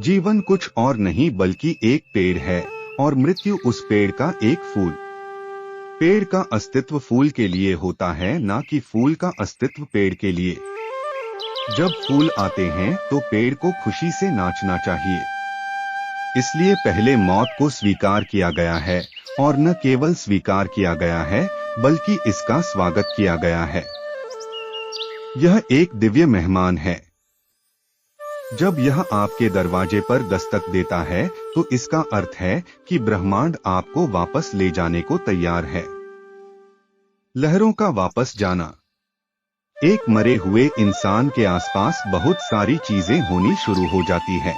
जीवन कुछ और नहीं बल्कि एक पेड़ है और मृत्यु उस पेड़ का एक फूल। पेड़ का अस्तित्व फूल के लिए होता है, ना कि फूल का अस्तित्व पेड़ के लिए। जब फूल आते हैं तो पेड़ को खुशी से नाचना चाहिए। इसलिए पहले मौत को स्वीकार किया गया है, और न केवल स्वीकार किया गया है बल्कि इसका स्वागत किया गया है। यह एक दिव्य मेहमान है। जब यह आपके दरवाजे पर दस्तक देता है तो इसका अर्थ है कि ब्रह्मांड आपको वापस ले जाने को तैयार है। लहरों का वापस जाना। एक मरे हुए इंसान के आसपास बहुत सारी चीजें होनी शुरू हो जाती है।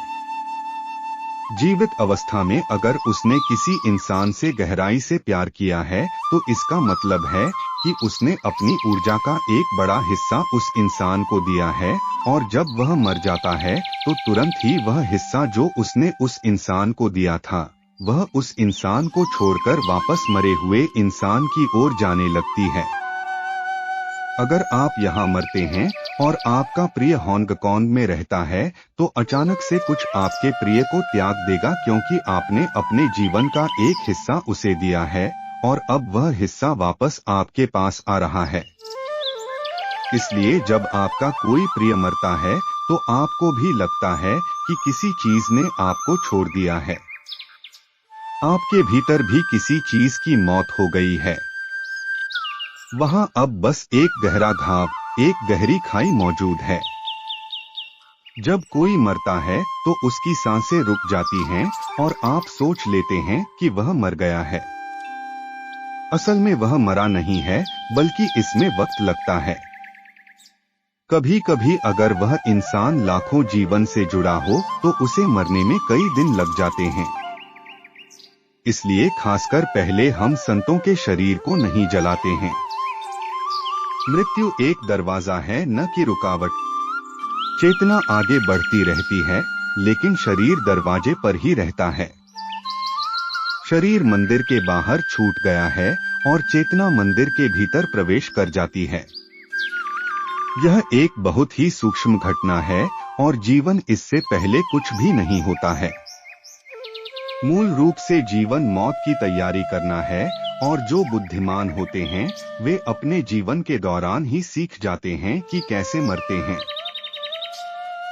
जीवित अवस्था में अगर उसने किसी इंसान से गहराई से प्यार किया है तो इसका मतलब है कि उसने अपनी ऊर्जा का एक बड़ा हिस्सा उस इंसान को दिया है, और जब वह मर जाता है तो तुरंत ही वह हिस्सा जो उसने उस इंसान को दिया था वह उस इंसान को छोड़कर वापस मरे हुए इंसान की ओर जाने लगती है। अगर आप यहाँ मरते हैं और आपका प्रिय हांगकांग में रहता है तो अचानक से कुछ आपके प्रिय को त्याग देगा, क्योंकि आपने अपने जीवन का एक हिस्सा उसे दिया है और अब वह हिस्सा वापस आपके पास आ रहा है। इसलिए जब आपका कोई प्रिय मरता है तो आपको भी लगता है कि किसी चीज ने आपको छोड़ दिया है। आपके भीतर भी किसी चीज की मौत हो गई है। वहां अब बस एक गहरा घाव, एक गहरी खाई मौजूद है। जब कोई मरता है तो उसकी सांसें रुक जाती हैं और आप सोच लेते हैं कि वह मर गया है। असल में वह मरा नहीं है, बल्कि इसमें वक्त लगता है। कभी कभी अगर वह इंसान लाखों जीवन से जुड़ा हो तो उसे मरने में कई दिन लग जाते हैं। इसलिए खासकर पहले हम संतों के शरीर को नहीं जलाते हैं। मृत्यु एक दरवाजा है, न कि रुकावट। चेतना आगे बढ़ती रहती है, लेकिन शरीर दरवाजे पर ही रहता है। शरीर मंदिर के बाहर छूट गया है और चेतना मंदिर के भीतर प्रवेश कर जाती है। यह एक बहुत ही सूक्ष्म घटना है और जीवन इससे पहले कुछ भी नहीं होता है। मूल रूप से जीवन मौत की तैयारी करना है, और जो बुद्धिमान होते हैं वे अपने जीवन के दौरान ही सीख जाते हैं कि कैसे मरते हैं।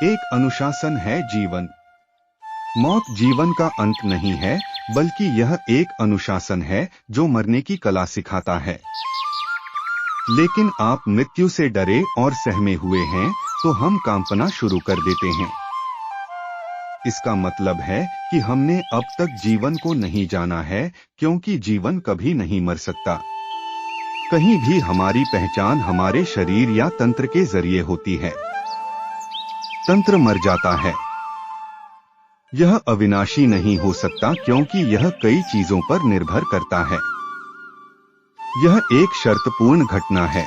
एक अनुशासन है जीवन। मौत जीवन का अंत नहीं है, बल्कि यह एक अनुशासन है जो मरने की कला सिखाता है। लेकिन आप मृत्यु से डरे और सहमे हुए हैं तो हम कांपना शुरू कर देते हैं। इसका मतलब है कि हमने अब तक जीवन को नहीं जाना है, क्योंकि जीवन कभी नहीं मर सकता। कहीं भी हमारी पहचान हमारे शरीर या तंत्र के जरिए होती है। तंत्र मर जाता है। यह अविनाशी नहीं हो सकता क्योंकि यह कई चीजों पर निर्भर करता है। यह एक शर्तपूर्ण घटना है।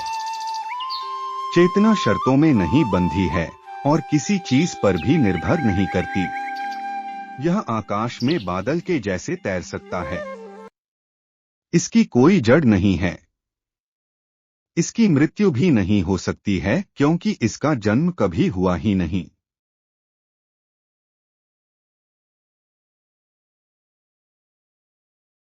चेतना शर्तों में नहीं बंधी है और किसी चीज पर भी निर्भर नहीं करती। यह आकाश में बादल के जैसे तैर सकता है। इसकी कोई जड़ नहीं है। इसकी मृत्यु भी नहीं हो सकती है क्योंकि इसका जन्म कभी हुआ ही नहीं।